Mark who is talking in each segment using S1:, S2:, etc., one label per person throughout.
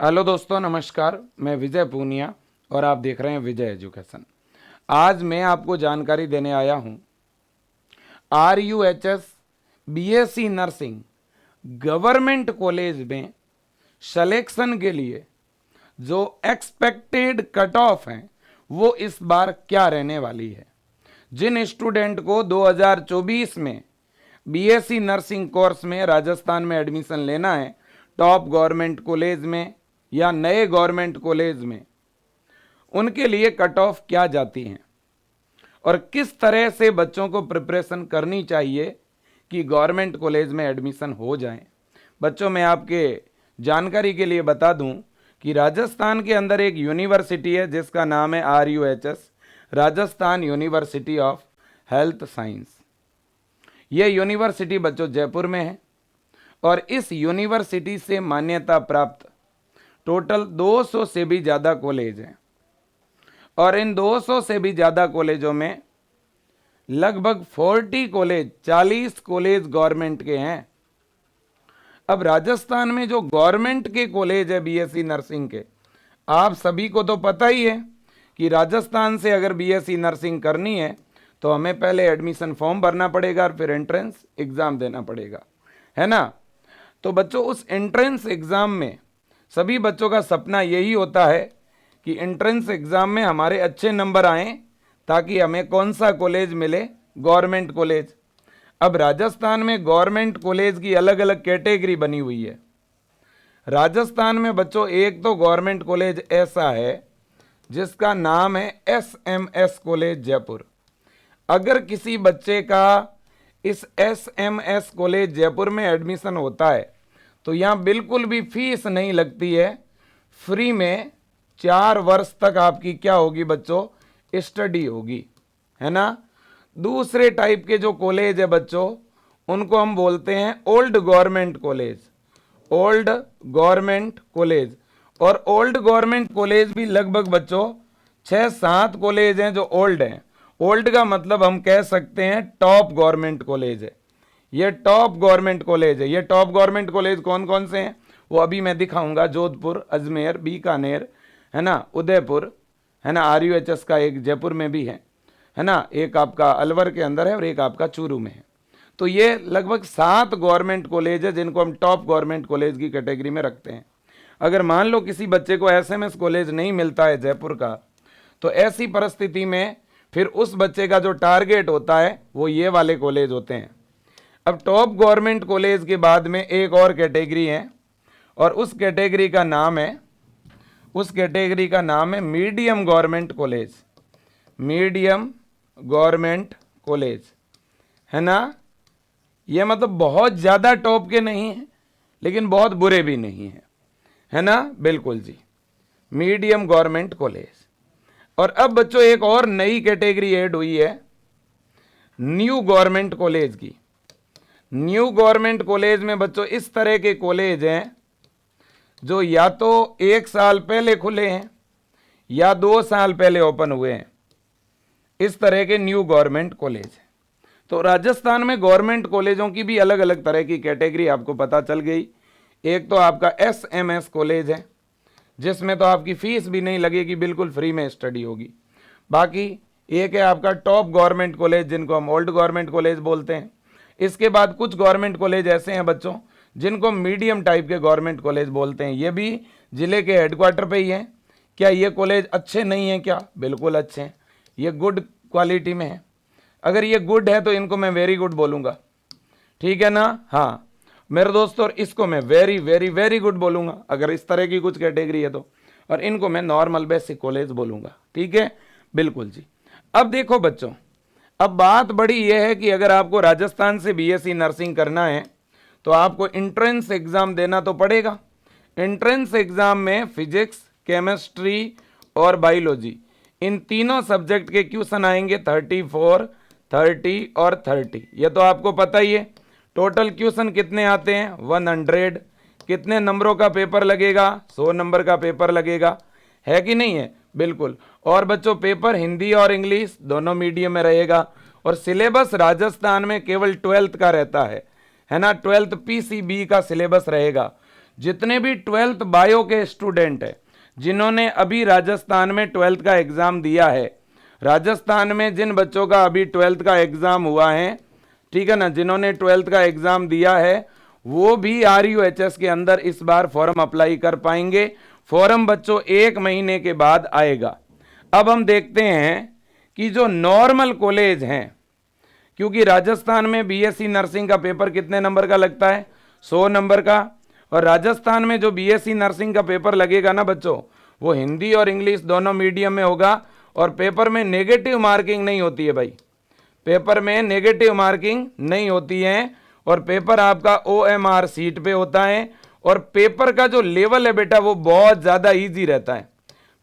S1: Hello दोस्तों, नमस्कार। मैं विजय पूनिया और आप देख रहे हैं विजय एजुकेशन। आज मैं आपको जानकारी देने आया हूं RUHS BSc nursing government college में सिलेक्शन के लिए जो एक्सपेक्टेड कट ऑफ है वो इस बार क्या रहने वाली है। जिन स्टूडेंट को 2024 में BSc नर्सिंग कोर्स में राजस्थान में एडमिशन लेना है, टॉप गवर्नमेंट कॉलेज में या नए गवर्नमेंट कॉलेज में, उनके लिए कट ऑफ क्या जाती हैं और किस तरह से बच्चों को प्रिपरेशन करनी चाहिए कि गवर्नमेंट कॉलेज में एडमिशन हो जाए। बच्चों, मैं आपके जानकारी के लिए बता दूं कि राजस्थान के अंदर एक यूनिवर्सिटी है जिसका नाम है RUHS, Rajasthan university of health science. यह यूनिवर्सिटी बच्चों जयपुर में है और इस यूनिवर्सिटी से मान्यता प्राप्त टोटल 200 से भी ज़्यादा कॉलेज हैं और इन 200 से भी ज़्यादा कॉलेजों में लगभग 40 कॉलेज गवर्नमेंट के हैं। अब राजस्थान में जो गवर्नमेंट के कॉलेज है BSc नर्सिंग के, आप सभी को तो पता ही है कि राजस्थान से अगर BSc नर्सिंग करनी है तो हमें पहले एडमिशन फॉर्म भरना पड़ेगा और फिर एंट्रेंस एग्ज़ाम देना पड़ेगा, है ना। तो बच्चों, उस एंट्रेंस एग्ज़ाम में सभी बच्चों का सपना यही होता है कि एंट्रेंस एग्ज़ाम में हमारे अच्छे नंबर आएँ ताकि हमें कौन सा कॉलेज मिले, गवर्नमेंट कॉलेज। अब राजस्थान में गवर्नमेंट कॉलेज की अलग अलग कैटेगरी बनी हुई है। राजस्थान में बच्चों एक तो गवर्नमेंट कॉलेज ऐसा है जिसका नाम है SMS कॉलेज जयपुर। अगर किसी बच्चे का इस SMS कॉलेज जयपुर में एडमिशन होता है तो यहाँ बिल्कुल भी फीस नहीं लगती है, फ्री में 4 वर्ष तक आपकी क्या होगी बच्चों, स्टडी होगी, है ना। दूसरे टाइप के जो कॉलेज है बच्चों, उनको हम बोलते हैं old government college. Old government college और ओल्ड गवर्नमेंट कॉलेज भी लगभग बच्चों 6-7 कॉलेज हैं जो ओल्ड हैं। ओल्ड का मतलब हम कह सकते हैं टॉप गवर्नमेंट कॉलेज है। ये टॉप गवर्नमेंट कॉलेज है। ये टॉप गवर्नमेंट कॉलेज कौन कौन से हैं वो अभी मैं दिखाऊंगा। जोधपुर, अजमेर, बीकानेर, है ना, उदयपुर, है ना। RUHS का एक जयपुर में भी है ना, एक आपका अलवर के अंदर है और एक आपका चूरू में है। तो ये लगभग 7 गवर्नमेंट कॉलेज है जिनको हम टॉप गवर्नमेंट कॉलेज की कैटेगरी में रखते हैं। अगर मान लो किसी बच्चे को SMS कॉलेज नहीं मिलता है जयपुर का, तो ऐसी परिस्थिति में फिर उस बच्चे का जो टारगेट होता है वो ये वाले कॉलेज होते हैं। अब टॉप गवर्नमेंट कॉलेज के बाद में एक और कैटेगरी है और उस कैटेगरी का नाम है medium government college. Medium government college, है ना। ये मतलब बहुत ज़्यादा टॉप के नहीं हैं लेकिन बहुत बुरे भी नहीं हैं, है ना, बिल्कुल जी, मीडियम गवर्नमेंट कॉलेज। और अब बच्चों एक और नई कैटेगरी ऐड हुई है न्यू गवर्नमेंट कॉलेज की। न्यू गवर्नमेंट कॉलेज में बच्चों इस तरह के कॉलेज हैं जो या तो 1 साल पहले खुले हैं या 2 साल पहले ओपन हुए हैं। इस तरह के न्यू गवर्नमेंट कॉलेज हैं। तो राजस्थान में गवर्नमेंट कॉलेजों की भी अलग अलग तरह की कैटेगरी आपको पता चल गई। एक तो आपका SMS कॉलेज है जिसमें तो आपकी फीस भी नहीं लगेगी, बिल्कुल फ्री में स्टडी होगी। बाकी एक है आपका टॉप गवर्नमेंट कॉलेज जिनको हम ओल्ड गवर्नमेंट कॉलेज बोलते हैं। इसके बाद कुछ गवर्नमेंट कॉलेज ऐसे हैं बच्चों जिनको मीडियम टाइप के गवर्नमेंट कॉलेज बोलते हैं। ये भी जिले के हेडक्वार्टर पे ही हैं। क्या ये कॉलेज अच्छे नहीं हैं क्या? बिल्कुल अच्छे हैं, ये गुड क्वालिटी में है। अगर ये गुड है तो इनको मैं वेरी गुड बोलूँगा, ठीक है ना। हाँ मेरे दोस्तों, और इसको मैं वेरी वेरी वेरी गुड बोलूँगा अगर इस तरह की कुछ कैटेगरी है तो, और इनको मैं नॉर्मल बेसिक कॉलेज बोलूँगा, ठीक है, बिल्कुल जी। अब देखो बच्चों, अब बात बड़ी ये है कि अगर आपको राजस्थान से BSc नर्सिंग करना है तो आपको एंट्रेंस एग्ज़ाम देना तो पड़ेगा। एंट्रेंस एग्ज़ाम में फिजिक्स, केमिस्ट्री और बायोलॉजी, इन तीनों सब्जेक्ट के क्वेश्चन आएंगे 34, 30 और 30। ये तो आपको पता ही है। टोटल क्वेश्चन कितने आते हैं? 100। कितने नंबरों का पेपर लगेगा? 100 नंबर का पेपर लगेगा, है कि नहीं है? बिल्कुल। और बच्चों पेपर हिंदी और इंग्लिश दोनों मीडियम में रहेगा और सिलेबस राजस्थान में केवल 12th का रहता है ना। 12th PCB का सिलेबस रहेगा जितने भी 12th बायो के स्टूडेंट हैं जिन्होंने अभी राजस्थान में 12th का एग्जाम दिया है, राजस्थान में जिन बच्चों का अभी 12th का एग्जाम हुआ है, ठीक है ना, जिन्होंने 12th का एग्जाम दिया है वो भी RUHS के अंदर इस बार फॉर्म अप्लाई कर पाएंगे। फॉर्म बच्चों 1 महीने के बाद आएगा। अब हम देखते हैं कि जो नॉर्मल कॉलेज हैं, क्योंकि राजस्थान में BSc नर्सिंग का पेपर कितने नंबर का लगता है, 100 नंबर का, और राजस्थान में जो BSc नर्सिंग का पेपर लगेगा ना बच्चों, वो हिंदी और इंग्लिश दोनों मीडियम में होगा, और पेपर में नेगेटिव मार्किंग नहीं होती है भाई, पेपर में नेगेटिव मार्किंग नहीं होती है, और पेपर आपका OMR सीट पे होता है, और पेपर का जो लेवल है बेटा वो बहुत ज़्यादा इजी रहता है,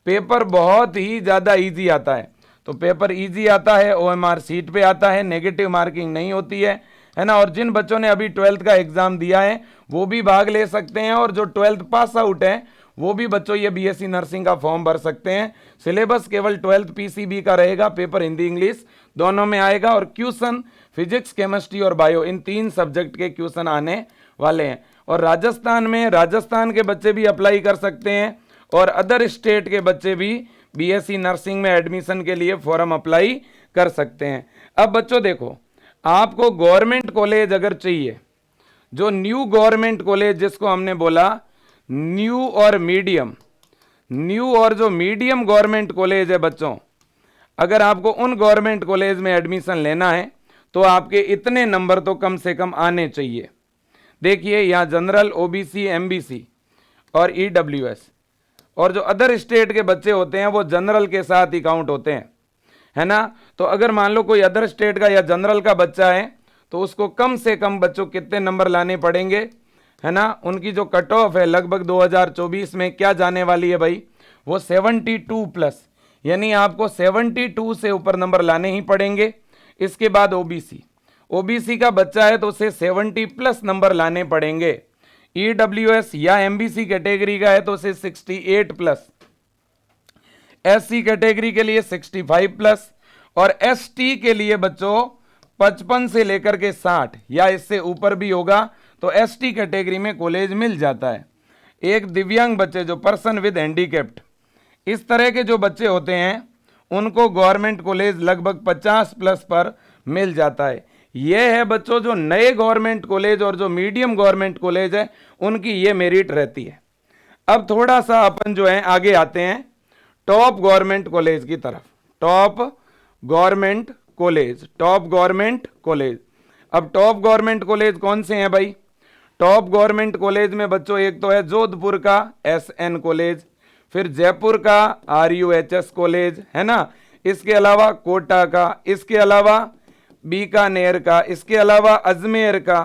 S1: पेपर बहुत ही ज़्यादा इजी आता है। तो पेपर इजी आता है, OMR सीट पे आता है, नेगेटिव मार्किंग नहीं होती है ना। और जिन बच्चों ने अभी 12th का एग्जाम दिया है वो भी भाग ले सकते हैं, और जो 12th पास आउट है वो भी बच्चों ये BSc नर्सिंग का फॉर्म भर सकते हैं। सिलेबस केवल 12th PCB का रहेगा, पेपर हिंदी इंग्लिश दोनों में आएगा, और क्वेश्चन फिजिक्स केमिस्ट्री और बायो इन 3 सब्जेक्ट के क्वेश्चन आने वाले हैं। और राजस्थान में राजस्थान के बच्चे भी अप्लाई कर सकते हैं, और अदर स्टेट के बच्चे भी BSc नर्सिंग में एडमिशन के लिए फॉर्म अप्लाई कर सकते हैं। अब बच्चों देखो, आपको गवर्नमेंट कॉलेज अगर चाहिए, जो न्यू गवर्नमेंट कॉलेज जिसको हमने बोला न्यू और मीडियम, न्यू और जो मीडियम गवर्नमेंट कॉलेज है बच्चों, अगर आपको उन गवर्नमेंट कॉलेज में एडमिशन लेना है तो आपके इतने नंबर तो कम से कम आने चाहिए। देखिए यहाँ जनरल, OBC, MBC और EWS, और जो अदर स्टेट के बच्चे होते हैं वो जनरल के साथ ही काउंट होते हैं, है ना। तो अगर मान लो कोई अदर स्टेट का या जनरल का बच्चा है तो उसको कम से कम बच्चों कितने नंबर लाने पड़ेंगे, है ना। उनकी जो कट ऑफ है लगभग 2024 में क्या जाने वाली है भाई, वो 72+, यानी आपको 72 से ऊपर नंबर लाने ही पड़ेंगे। इसके बाद OBC का बच्चा है तो उसे 70+ नंबर लाने पड़ेंगे। EWS या MBC कैटेगरी का है तो उसे 68+, SC कैटेगरी के लिए 65+, और ST के लिए बच्चों 55 से लेकर के 60 या इससे ऊपर भी होगा तो ST कैटेगरी में कॉलेज मिल जाता है। एक दिव्यांग बच्चे, जो पर्सन विद हैंडीकैप्ड, इस तरह के जो बच्चे होते हैं उनको गवर्नमेंट कॉलेज लगभग 50+ पर मिल जाता है। यह है बच्चों जो नए गवर्नमेंट कॉलेज और जो मीडियम गवर्नमेंट कॉलेज है उनकी ये मेरिट रहती है। अब थोड़ा सा अपन जो है आगे आते हैं टॉप गवर्नमेंट कॉलेज की तरफ। Top government college, top government college. अब टॉप गवर्नमेंट कॉलेज कौन से हैं भाई? टॉप गवर्नमेंट कॉलेज में बच्चों एक तो है जोधपुर का SN कॉलेज, फिर जयपुर का RUHS कॉलेज, है ना। इसके अलावा कोटा का, इसके अलावा बीकानेर का, इसके अलावा अजमेर का,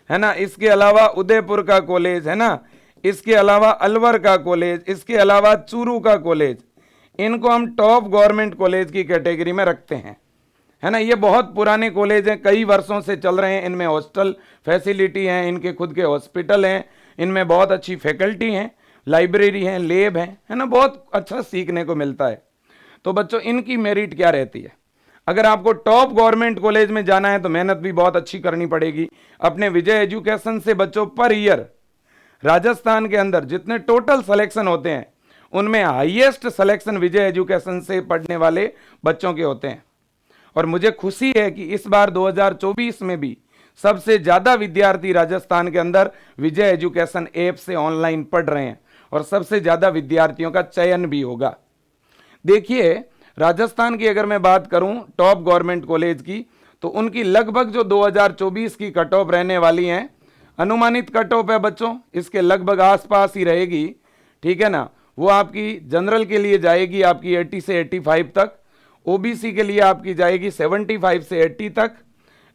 S1: है ना, इसके अलावा उदयपुर का कॉलेज, है ना, इसके अलावा अलवर का कॉलेज, इसके अलावा चूरू का कॉलेज। इनको हम टॉप गवर्नमेंट कॉलेज की कैटेगरी में रखते हैं, है ना। ये बहुत पुराने कॉलेज हैं, कई वर्षों से चल रहे हैं, इनमें हॉस्टल फैसिलिटी हैं, इनके खुद के हॉस्पिटल हैं, इनमें बहुत अच्छी फैकल्टी हैं, लाइब्रेरी हैं, लैब है ना, बहुत अच्छा सीखने को मिलता है। तो बच्चों इनकी मेरिट क्या रहती है? अगर आपको टॉप गवर्नमेंट कॉलेज में जाना है तो मेहनत भी बहुत अच्छी करनी पड़ेगी। अपने विजय एजुकेशन से बच्चों पर ईयर राजस्थान के अंदर जितने टोटल सिलेक्शन होते हैं उनमें हाईएस्ट सिलेक्शन विजय एजुकेशन से पढ़ने वाले बच्चों के होते हैं। और मुझे खुशी है कि इस बार 2024 में भी सबसे ज्यादा विद्यार्थी राजस्थान के अंदर विजय एजुकेशन ऐप से ऑनलाइन पढ़ रहे हैं, और सबसे ज्यादा विद्यार्थियों का चयन भी होगा। देखिए राजस्थान की अगर मैं बात करूं टॉप गवर्नमेंट कॉलेज की, तो उनकी लगभग जो 2024 की कट ऑफ रहने वाली है, अनुमानित कट ऑफ है बच्चों इसके लगभग आसपास ही रहेगी, ठीक है ना। वो आपकी जनरल के लिए जाएगी आपकी 80 से 85 तक, OBC के लिए आपकी जाएगी 75 से 80 तक,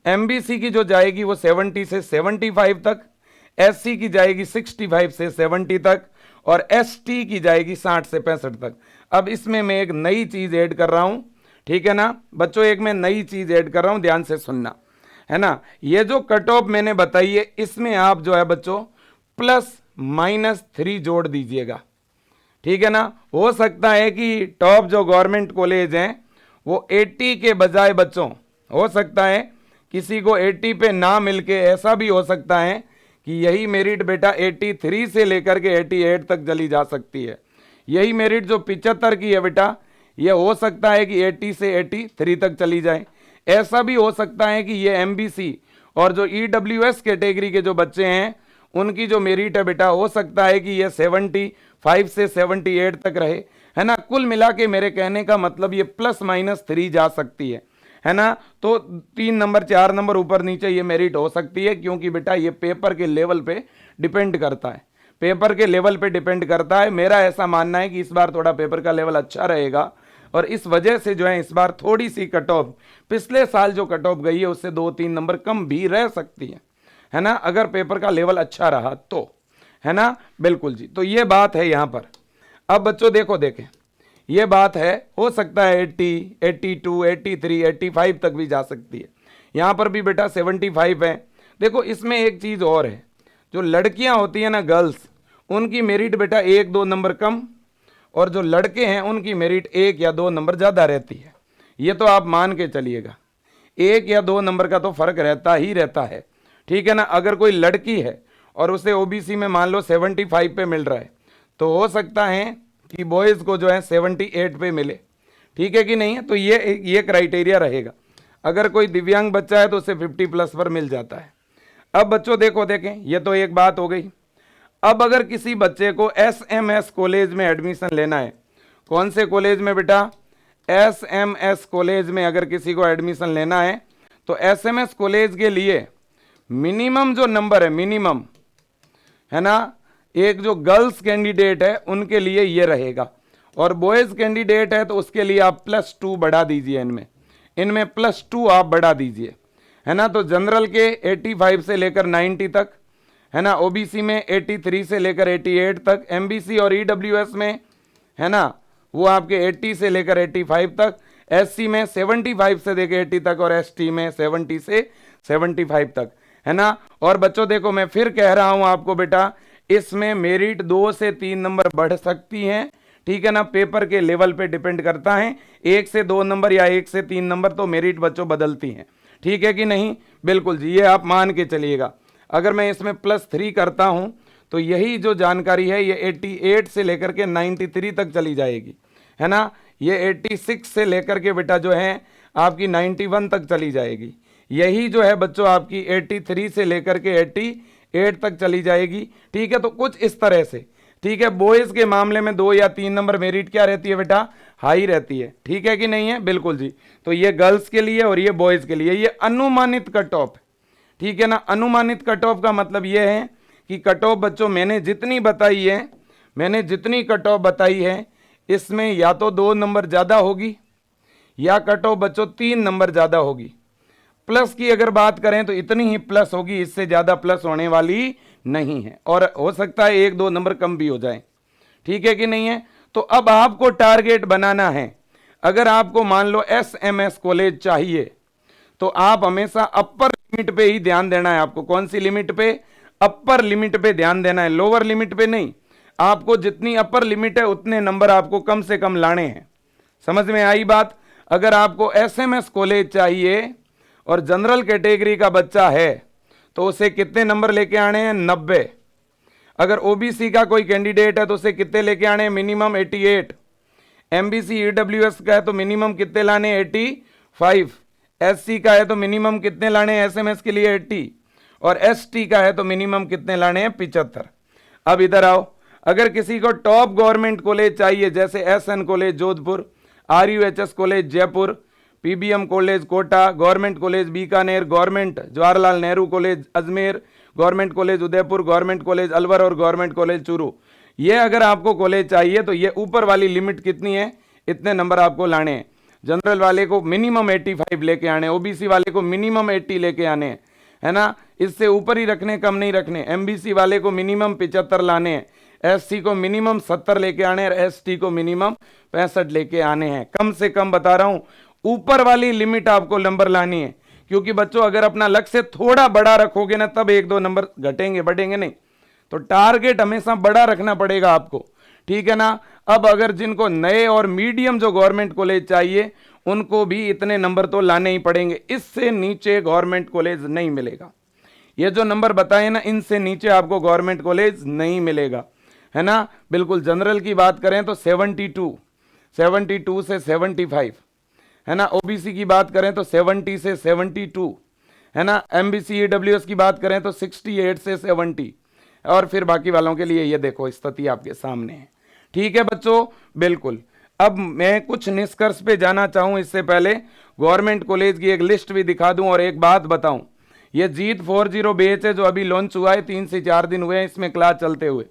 S1: MBC की जो जाएगी वो 70 से 75 तक, SC की जाएगी 65 से 70 तक, और ST की जाएगी 60 से 65 तक। अब इसमें मैं एक नई चीज ऐड कर रहा हूं, ठीक है ना बच्चों, एक मैं नई चीज ऐड कर रहा हूं, ध्यान से सुनना, है ना। ये जो कट ऑफ मैंने बताई है इसमें आप जो है बच्चों +-3 जोड़ दीजिएगा, ठीक है ना। हो सकता है कि टॉप जो गवर्नमेंट कॉलेज हैं वो 80 के बजाय बच्चों, हो सकता है किसी को 80 पे ना मिलके ऐसा भी हो सकता है कि यही मेरिट बेटा 83 से लेकर के 88 तक चली जा सकती है। यही मेरिट जो 75 की है बेटा, ये हो सकता है कि 80 से 83 तक चली जाए। ऐसा भी हो सकता है कि ये एमबीसी और जो ईडब्ल्यूएस कैटेगरी के जो बच्चे हैं उनकी जो मेरिट है बेटा, हो सकता है कि ये 75 से 78 तक रहे, है ना। कुल मिला के मेरे कहने का मतलब ये ±3 जा सकती है ना। तो 3 नंबर 4 नंबर ऊपर नीचे ये मेरिट हो सकती है, क्योंकि बेटा ये पेपर के लेवल पे डिपेंड करता है, पेपर के लेवल पे डिपेंड करता है। मेरा ऐसा मानना है कि इस बार थोड़ा पेपर का लेवल अच्छा रहेगा और इस वजह से जो है इस बार थोड़ी सी कट ऑफ, पिछले साल जो कट ऑफ गई है उससे 2-3 नंबर कम भी रह सकती है ना, अगर पेपर का लेवल अच्छा रहा तो, है ना। बिल्कुल जी, तो ये बात है यहाँ पर। अब बच्चों देखो, देखें ये बात है, हो सकता है 80, 82, 83, 85 तक भी जा सकती है। यहाँ पर भी बेटा 75 है। देखो इसमें एक चीज़ और है, जो लड़कियाँ होती हैं ना गर्ल्स, उनकी मेरिट बेटा 1-2 नंबर कम, और जो लड़के हैं उनकी मेरिट 1 या 2 नंबर ज़्यादा रहती है। ये तो आप मान के चलिएगा, 1 या 2 नंबर का तो फर्क रहता ही रहता है, ठीक है ना। अगर कोई लड़की है और उसे ओबीसी में मान लो 75 पे मिल रहा है, तो हो सकता है कि बॉयज़ को जो है 78 पे मिले, ठीक है कि नहीं है। तो ये क्राइटेरिया रहेगा। अगर कोई दिव्यांग बच्चा है तो उसे 50+ पर मिल जाता है। अब बच्चों देखो, देखें ये तो एक बात हो गई। अब अगर किसी बच्चे को एसएमएस कॉलेज में एडमिशन लेना है, कौन से कॉलेज में बेटा, एसएमएस कॉलेज में अगर किसी को एडमिशन लेना है तो एसएमएस कॉलेज के लिए मिनिमम जो नंबर है, मिनिमम, है ना, एक जो गर्ल्स कैंडिडेट है उनके लिए ये रहेगा, और बॉयज़ कैंडिडेट है तो उसके लिए आप +2 बढ़ा दीजिए, इनमें +2 आप बढ़ा दीजिए, है ना। तो जनरल के 85 से लेकर 90 तक, है ना, ओबीसी में 83 से लेकर 88 तक, एमबीसी और ईडब्ल्यूएस में, है ना, वो आपके 80 से लेकर 85 तक, एससी में 75 से लेकर 80 तक, और एसटी में 70 से 75 तक, है ना। और बच्चों देखो मैं फिर कह रहा हूं आपको बेटा, इसमें मेरिट 2 से 3 नंबर बढ़ सकती हैं, ठीक है ना। पेपर के लेवल पे डिपेंड करता है, 1 से 2 नंबर या 1 से 3 नंबर तो मेरिट बच्चों बदलती हैं, ठीक है कि नहीं। बिल्कुल जी, ये आप मान के चलिएगा। अगर मैं इसमें +3 करता हूं तो यही जो जानकारी है ये 88 से लेकर के 93 तक चली जाएगी, है ना। ये 86 से लेकर के बेटा जो है आपकी 91 तक चली जाएगी। यही जो है बच्चों आपकी 83 से लेकर के 88 तक चली जाएगी, ठीक है। तो कुछ इस तरह से, ठीक है। बॉयज़ के मामले में 2 या 3 नंबर मेरिट क्या रहती है बेटा, हाई रहती है, ठीक है कि नहीं है। बिल्कुल जी, तो ये गर्ल्स के लिए और ये बॉयज़ के लिए, ये अनुमानित कट ऑफ, ठीक है ना। अनुमानित कट ऑफ का मतलब ये है कि कट ऑफ बच्चों मैंने जितनी बताई है, मैंने जितनी कट ऑफ बताई है, इसमें या तो 2 नंबर ज़्यादा होगी या कट ऑफ बच्चों 3 नंबर ज़्यादा होगी। प्लस की अगर बात करें तो इतनी ही प्लस होगी, इससे ज़्यादा प्लस होने वाली नहीं है, और हो सकता है 1-2 नंबर कम भी हो जाए, ठीक है कि नहीं है। तो अब आपको टारगेट बनाना है। अगर आपको मान लो एसएमएस कॉलेज चाहिए तो आप हमेशा अपर लिमिट पे ही ध्यान देना है। आपको कौन सी लिमिट पे, अपर लिमिट पे ध्यान देना है, लोअर लिमिट पे नहीं। आपको जितनी अपर लिमिट है उतने नंबर आपको कम से कम लाने हैं। समझ में आई बात। अगर आपको एसएमएस कॉलेज चाहिए और जनरल कैटेगरी का बच्चा है तो उसे कितने नंबर लेके आने हैं, 90। अगर ओबीसी का कोई कैंडिडेट है तो उसे कितने लेके आने हैं, मिनिमम 88। एमबीसी ईडब्ल्यूएस का है तो मिनिमम कितने लाने, 85। एससी का है तो मिनिमम कितने लाने हैं एसएमएस के लिए, 80। और एसटी का है तो मिनिमम कितने लाने हैं, 75। अब इधर आओ, अगर किसी को टॉप गवर्नमेंट कॉलेज चाहिए जैसे SN college Jodhpur, RUHS college Jaipur, PBM college Kota, government college Bikaner, government Jawaharlal Nehru college Ajmer, government college Udaipur, government college Alwar और गवर्नमेंट कॉलेज चूरू, ये अगर आपको कॉलेज चाहिए तो ये ऊपर वाली लिमिट कितनी है, इतने नंबर आपको लाने हैं। जनरल वाले को मिनिमम 85 लेके आने, ओबीसी वाले को मिनिमम 80 लेके आने, है ना, इससे ऊपर ही रखने, कम नहीं रखने। एमबीसी वाले को मिनिमम 75 लाने हैं, एससी को मिनिमम 70 लेके आने और एसटी को मिनिमम 65 लेके आने हैं। कम से कम बता रहा हूं, ऊपर वाली लिमिट आपको नंबर लानी है, क्योंकि बच्चों अगर अपना लक्ष्य थोड़ा बड़ा रखोगे ना तब 1-2 नंबर घटेंगे, बढ़ेंगे नहीं। तो टारगेट हमेशा बड़ा रखना पड़ेगा आपको, ठीक है ना। अब अगर जिनको नए और मीडियम जो गवर्नमेंट कॉलेज चाहिए उनको भी इतने नंबर तो लाने ही पड़ेंगे, इससे नीचे गवर्नमेंट कॉलेज नहीं मिलेगा। ये जो नंबर बताए ना, इनसे नीचे आपको गवर्नमेंट कॉलेज नहीं मिलेगा, है ना। बिल्कुल, जनरल की बात करें तो 72 से 75, है ना। ओबीसी की बात करें तो 70 से 72, है ना। एमबीसी ईडब्ल्यूएस की बात करें तो 68 से 70, और फिर बाकी वालों के लिए ये देखो स्थिति आपके सामने है। ठीक है बच्चों, बिल्कुल। अब मैं कुछ निष्कर्ष पे जाना चाहूं, इससे पहले गवर्नमेंट कॉलेज की एक लिस्ट भी दिखा दूं और एक बात बताऊं। ये जीत 40 बैच है जो अभी लॉन्च हुआ है, 3 से 4 दिन हुए हैं इसमें क्लास चलते हुए।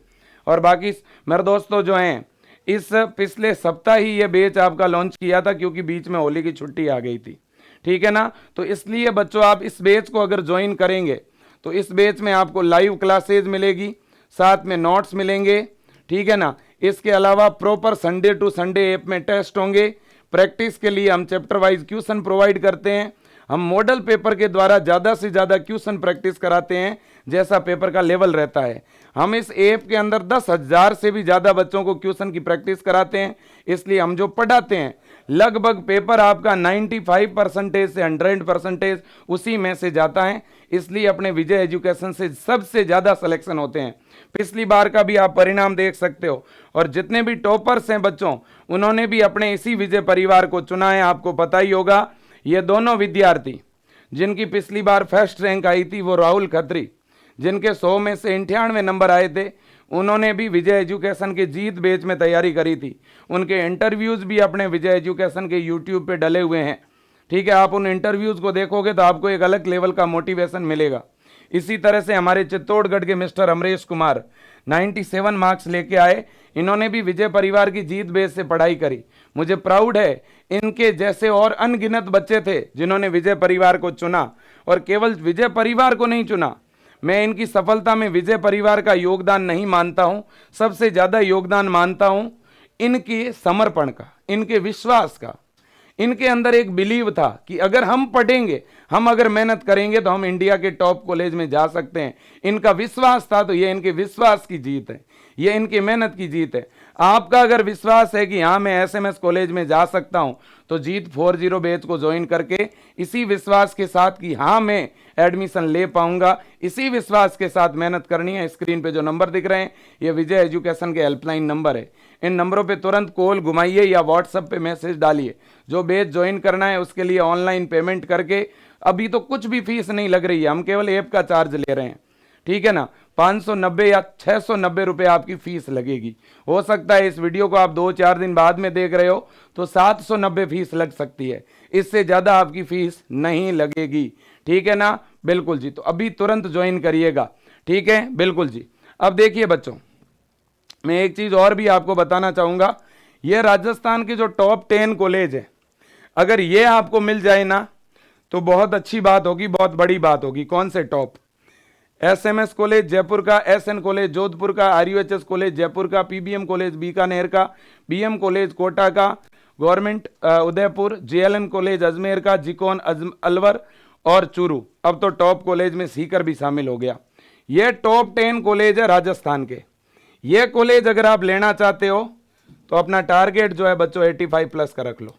S1: और बाकी मेरे दोस्तों जो हैं, इस पिछले सप्ताह ही ये बैच आपका लॉन्च किया था, क्योंकि बीच में होली की छुट्टी आ गई थी। ठीक है ना। तो इसलिए बच्चों आप इस बैच को अगर ज्वाइन करेंगे तो इस बैच में आपको लाइव क्लासेज मिलेगी, साथ में नोट्स मिलेंगे। ठीक है ना। इसके अलावा proper Sunday to Sunday app में टेस्ट होंगे। प्रैक्टिस के लिए हम चैप्टर वाइज क्वेश्चन प्रोवाइड करते हैं। हम मॉडल पेपर के द्वारा ज़्यादा से ज़्यादा क्वेश्चन प्रैक्टिस कराते हैं, जैसा पेपर का लेवल रहता है। हम इस ऐप के अंदर 10,000 से भी ज़्यादा बच्चों को क्वेश्चन की प्रैक्टिस कराते हैं। इसलिए हम जो पढ़ाते हैं, लगभग पेपर आपका 95% से 100% उसी में से जाता है। इसलिए अपने विजय एजुकेशन से सबसे ज़्यादा सिलेक्शन होते हैं। पिछली बार का भी आप परिणाम देख सकते हो, और जितने भी टॉपर्स हैं बच्चों, उन्होंने भी अपने इसी विजय परिवार को चुना है। आपको पता ही होगा, ये दोनों विद्यार्थी जिनकी पिछली बार फर्स्ट रैंक आई थी, वो राहुल खत्री, जिनके 100 में से 98 नंबर आए थे, उन्होंने भी विजय एजुकेशन के जीत बैच में तैयारी करी थी। उनके इंटरव्यूज़ भी अपने विजय एजुकेशन के यूट्यूब पे डले हुए हैं। ठीक है, आप उन इंटरव्यूज़ को देखोगे तो आपको एक अलग लेवल का मोटिवेशन मिलेगा। इसी तरह से हमारे चित्तौड़गढ़ के मिस्टर अमरेश कुमार 97 मार्क्स लेके आए। इन्होंने भी विजय परिवार की जीत बेस से पढ़ाई करी। मुझे प्राउड है, इनके जैसे और अनगिनत बच्चे थे जिन्होंने विजय परिवार को चुना, और केवल विजय परिवार को नहीं चुना। मैं इनकी सफलता में विजय परिवार का योगदान नहीं मानता हूं, सबसे ज्यादा योगदान मानता हूं इनके समर्पण का, इनके विश्वास का। इनके अंदर एक बिलीव था कि अगर हम पढ़ेंगे, हम अगर मेहनत करेंगे तो हम इंडिया के टॉप कॉलेज में जा सकते हैं। इनका विश्वास था, तो ये इनके विश्वास की जीत है, ये इनकी मेहनत की जीत है। आपका अगर विश्वास है कि हाँ मैं एसएमएस कॉलेज में जा सकता हूं, तो जीत 40 बैच को ज्वाइन करके इसी विश्वास के साथ कि हाँ मैं एडमिशन ले पाऊंगा, इसी विश्वास के साथ मेहनत करनी है। स्क्रीन पे जो नंबर दिख रहे हैं, ये विजय एजुकेशन के हेल्पलाइन नंबर है। इन नंबरों पे तुरंत कॉल घुमाइए या व्हाट्सएप पे मैसेज डालिए। जो बैच ज्वाइन करना है उसके लिए ऑनलाइन पेमेंट करके, अभी तो कुछ भी फीस नहीं लग रही है, हम केवल ऐप का चार्ज ले रहे हैं। ठीक है ना। 590 या 690 रुपए आपकी फीस लगेगी। हो सकता है इस वीडियो को आप 2-4 दिन बाद में देख रहे हो तो 790 फीस लग सकती है, इससे ज़्यादा आपकी फीस नहीं लगेगी। ठीक है ना। बिल्कुल जी, तो अभी तुरंत ज्वाइन करिएगा। ठीक है, बिल्कुल जी। अब देखिए बच्चों, मैं एक चीज़ और भी आपको बताना चाहूँगा। ये राजस्थान के जो टॉप 10 कॉलेज है, अगर ये आपको मिल जाए ना तो बहुत अच्छी बात होगी, बहुत बड़ी बात होगी। कौन से टॉप? एसएमएस कॉलेज जयपुर का, एसएन कॉलेज जोधपुर का, आरयूएचएस कॉलेज जयपुर का, पीबीएम कॉलेज बीकानेर का, बीएम कॉलेज कोटा का, government Udaipur, JLN college Ajmer का, जिकॉन अलवर और चूरू। अब तो टॉप कॉलेज में सीकर भी शामिल हो गया। ये टॉप 10 कॉलेज है राजस्थान के। ये कॉलेज अगर आप लेना चाहते हो तो अपना टारगेट जो है बच्चों 85 प्लस का रख लो।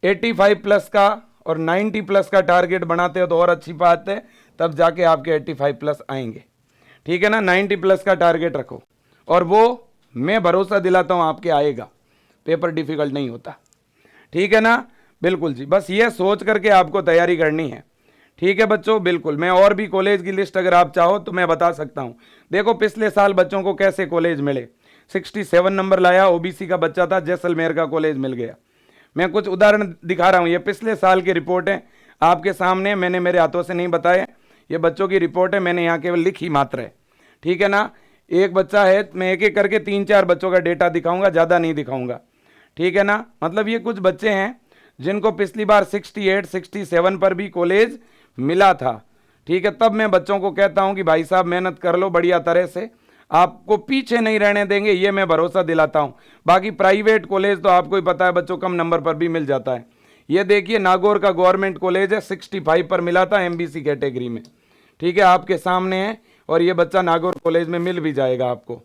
S1: 85 प्लस का और 90 प्लस का टारगेट बनाते हो तो और अच्छी बात है, तब जाके आपके 85 प्लस आएंगे। ठीक है ना। 90 प्लस का टारगेट रखो, और वो मैं भरोसा दिलाता हूं आपके आएगा। पेपर डिफिकल्ट नहीं होता। ठीक है ना। बिल्कुल जी, बस ये सोच करके आपको तैयारी करनी है। ठीक है बच्चों, बिल्कुल। मैं और भी कॉलेज की लिस्ट अगर आप चाहो तो मैं बता सकता हूं। देखो पिछले साल बच्चों को कैसे कॉलेज मिले। 67 नंबर लाया, ओबीसी का बच्चा था, जैसलमेर का कॉलेज मिल गया। मैं कुछ उदाहरण दिखा रहा हूं, ये पिछले साल की रिपोर्ट है आपके सामने, मैंने मेरे हाथों से नहीं बताया, ये बच्चों की रिपोर्ट है, मैंने यहाँ केवल लिखी मात्र है। ठीक है ना। एक बच्चा है, मैं एक एक करके 3-4 बच्चों का डेटा दिखाऊंगा, ज़्यादा नहीं दिखाऊंगा। ठीक है ना। मतलब ये कुछ बच्चे हैं जिनको पिछली बार 68, 67 पर भी कॉलेज मिला था। ठीक है, तब मैं बच्चों को कहता हूं कि भाई साहब मेहनत कर लो बढ़िया तरह से, आपको पीछे नहीं रहने देंगे, ये मैं भरोसा दिलाता हूं। बाकी प्राइवेट कॉलेज तो आपको ही पता है बच्चों, कम नंबर पर भी मिल जाता है। ये देखिए नागौर का गवर्नमेंट कॉलेज है, 65 पर मिला था एमबीसी कैटेगरी में। ठीक है, आपके सामने है, और ये बच्चा नागौर कॉलेज में मिल भी जाएगा आपको।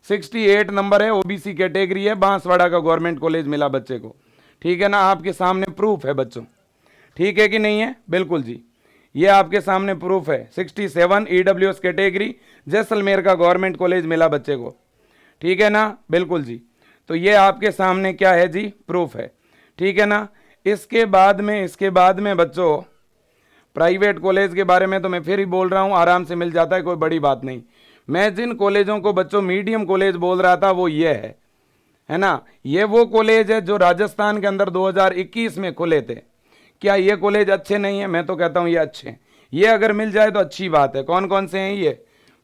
S1: 68 नंबर है, ओबीसी कैटेगरी है, बांसवाड़ा का गवर्नमेंट कॉलेज मिला बच्चे को। ठीक है ना, आपके सामने प्रूफ है बच्चों। ठीक है कि नहीं है? बिल्कुल जी। ये आपके सामने प्रूफ है। 67 EWS कैटेगरी जैसलमेर का गवर्नमेंट कॉलेज मिला बच्चे को, ठीक है ना, बिल्कुल जी। तो ये आपके सामने क्या है जी, प्रूफ है, ठीक है ना। इसके बाद में बच्चों प्राइवेट कॉलेज के बारे में तो मैं फिर ही बोल रहा हूँ, आराम से मिल जाता है, कोई बड़ी बात नहीं। मैं जिन कॉलेजों को बच्चों मीडियम कॉलेज बोल रहा था वो ये है ना, ये वो कॉलेज है जो राजस्थान के अंदर 2021 में खुले थे। क्या ये कॉलेज अच्छे नहीं है? मैं तो कहता हूँ ये अच्छे हैं। ये अगर मिल जाए तो अच्छी बात है। कौन कौन से हैं ये?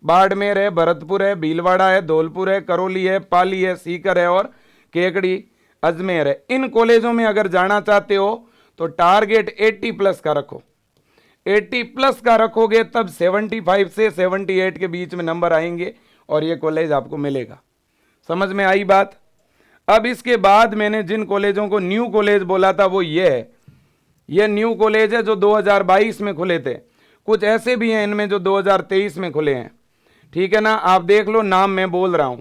S1: बाड़मेर है, भरतपुर है, भीलवाड़ा है, धौलपुर है, करौली है, पाली है, सीकर है और केकड़ी अजमेर है। इन कॉलेजों में अगर जाना चाहते हो तो टारगेट 80 प्लस का रखो। 80 प्लस का रखोगे तब 75 से 78 के बीच में नंबर आएंगे और ये कॉलेज आपको मिलेगा। समझ में आई बात? अब इसके बाद मैंने जिन कॉलेजों को न्यू कॉलेज बोला था वो ये है। ये न्यू कॉलेज है जो 2022 में खुले थे। कुछ ऐसे भी हैं इनमें जो 2023 में खुले हैं, ठीक है ना। आप देख लो, नाम मैं बोल रहा हूं।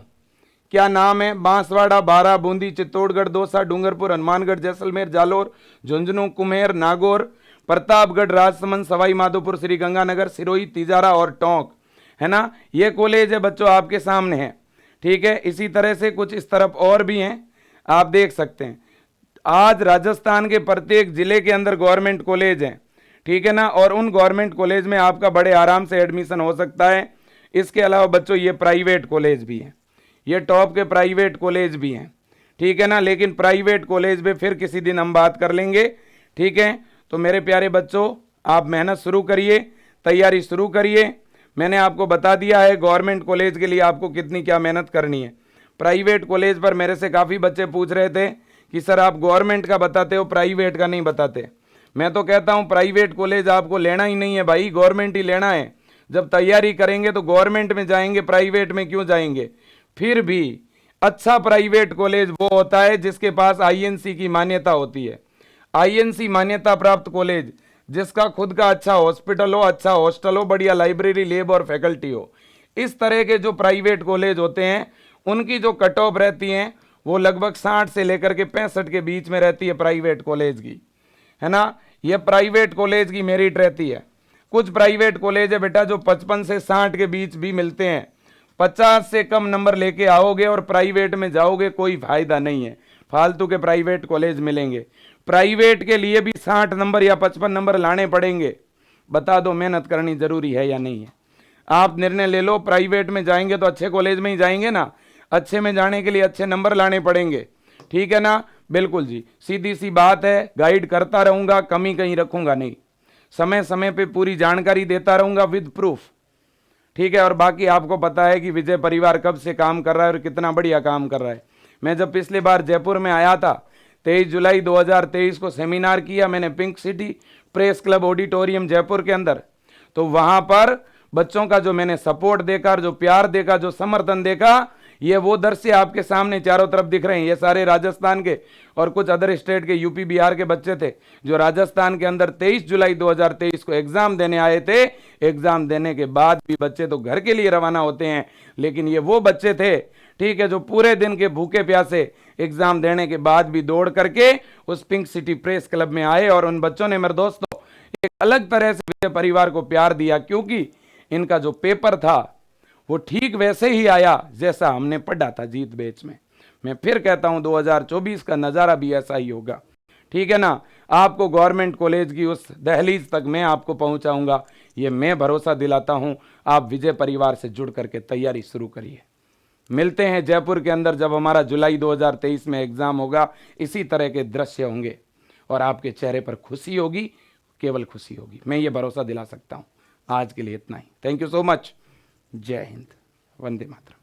S1: क्या नाम है? बांसवाड़ा, बारा, बूंदी, चित्तौड़गढ़, दौसा, डूंगरपुर, हनुमानगढ़, जैसलमेर, जालोर, झुंझुनू, कुम्हेर, नागौर, प्रतापगढ़, राजसमंद, सवाई माधोपुर, श्री गंगानगर, सिरोही, तिजारा और टोंक, है ना। ये कॉलेज है बच्चों आपके सामने है, ठीक है। इसी तरह से कुछ इस तरफ और भी हैं, आप देख सकते हैं। आज राजस्थान के प्रत्येक जिले के अंदर गवर्नमेंट कॉलेज हैं, ठीक है ना, और उन गवर्नमेंट कॉलेज में आपका बड़े आराम से एडमिशन हो सकता है। इसके अलावा बच्चों ये प्राइवेट कॉलेज भी हैं, ये टॉप के प्राइवेट कॉलेज भी हैं, ठीक है ना। लेकिन प्राइवेट कॉलेज में फिर किसी दिन हम बात कर लेंगे, ठीक है। तो मेरे प्यारे बच्चों, आप मेहनत शुरू करिए, तैयारी शुरू करिए। मैंने आपको बता दिया है गवर्नमेंट कॉलेज के लिए आपको कितनी क्या मेहनत करनी है। प्राइवेट कॉलेज पर मेरे से काफ़ी बच्चे पूछ रहे थे कि सर आप गवर्नमेंट का बताते हो, प्राइवेट का नहीं बताते। मैं तो कहता हूँ प्राइवेट कॉलेज आपको लेना ही नहीं है भाई, गवर्नमेंट ही लेना है। जब तैयारी करेंगे तो गवर्नमेंट में जाएंगे, प्राइवेट में क्यों जाएंगे। फिर भी अच्छा प्राइवेट कॉलेज वो होता है जिसके पास INC की मान्यता होती है। INC मान्यता प्राप्त कॉलेज जिसका खुद का अच्छा हॉस्पिटल हो, अच्छा हॉस्टल हो, बढ़िया लाइब्रेरी, लैब और फैकल्टी हो। इस तरह के जो प्राइवेट कॉलेज होते हैं उनकी जो कट ऑफ रहती हैं वो लगभग 60 से लेकर के 65 के बीच में रहती है प्राइवेट कॉलेज की, है ना। ये प्राइवेट कॉलेज की मेरिट रहती है। कुछ प्राइवेट कॉलेज है बेटा जो 55 से 60 के बीच भी मिलते हैं। 50 से कम नंबर लेके आओगे और प्राइवेट में जाओगे कोई फायदा नहीं है, फालतू के प्राइवेट कॉलेज मिलेंगे। प्राइवेट के लिए भी 60 नंबर या 55 नंबर लाने पड़ेंगे। बता दो मेहनत करनी जरूरी है या नहीं है? आप निर्णय ले लो। प्राइवेट में जाएंगे तो अच्छे कॉलेज में ही जाएंगे ना, अच्छे में जाने के लिए अच्छे नंबर लाने पड़ेंगे, ठीक है ना। बिल्कुल जी, सीधी सी बात है। गाइड करता रहूंगा, कमी कहीं रखूंगा नहीं, समय समय पे पूरी जानकारी देता रहूंगा विद प्रूफ, ठीक है। और बाकी आपको पता है कि विजय परिवार कब से काम कर रहा है और कितना बढ़िया काम कर रहा है। मैं जब पिछली बार जयपुर में आया था 23 जुलाई 2023 को सेमिनार किया मैंने pink city press club auditorium Jaipur के अंदर, तो वहां पर बच्चों का जो मैंने सपोर्ट देखा, जो प्यार देखा, जो समर्थन देखा, ये वो दृश्य आपके सामने चारों तरफ दिख रहे हैं। ये सारे राजस्थान के और कुछ अदर स्टेट के, यूपी बिहार के बच्चे थे जो राजस्थान के अंदर 23 जुलाई 2023 को एग्जाम देने आए थे। एग्जाम देने के बाद भी बच्चे तो घर के लिए रवाना होते हैं, लेकिन ये वो बच्चे थे, ठीक है, जो पूरे दिन के भूखे प्यासे एग्जाम देने के बाद भी दौड़ करके उस पिंक सिटी प्रेस क्लब में आए। और उन बच्चों ने मेरे दोस्तों एक अलग तरह से विजय परिवार को प्यार दिया, क्योंकि इनका जो पेपर था वो ठीक वैसे ही आया जैसा हमने पढ़ा था जीत बैच में। मैं फिर कहता हूं 2024 का नज़ारा भी ऐसा ही होगा, ठीक है ना। आपको गवर्नमेंट कॉलेज की उस दहलीज तक मैं आपको पहुंचाऊंगा, ये मैं भरोसा दिलाता हूं। आप विजय परिवार से जुड़ करके तैयारी शुरू करिए। मिलते हैं जयपुर के अंदर जब हमारा जुलाई 2023 में एग्जाम होगा। इसी तरह के दृश्य होंगे और आपके चेहरे पर खुशी होगी, केवल खुशी होगी, मैं ये भरोसा दिला सकता हूं। आज के लिए इतना ही। Thank you so much. जय हिंद, वंदे मातरम।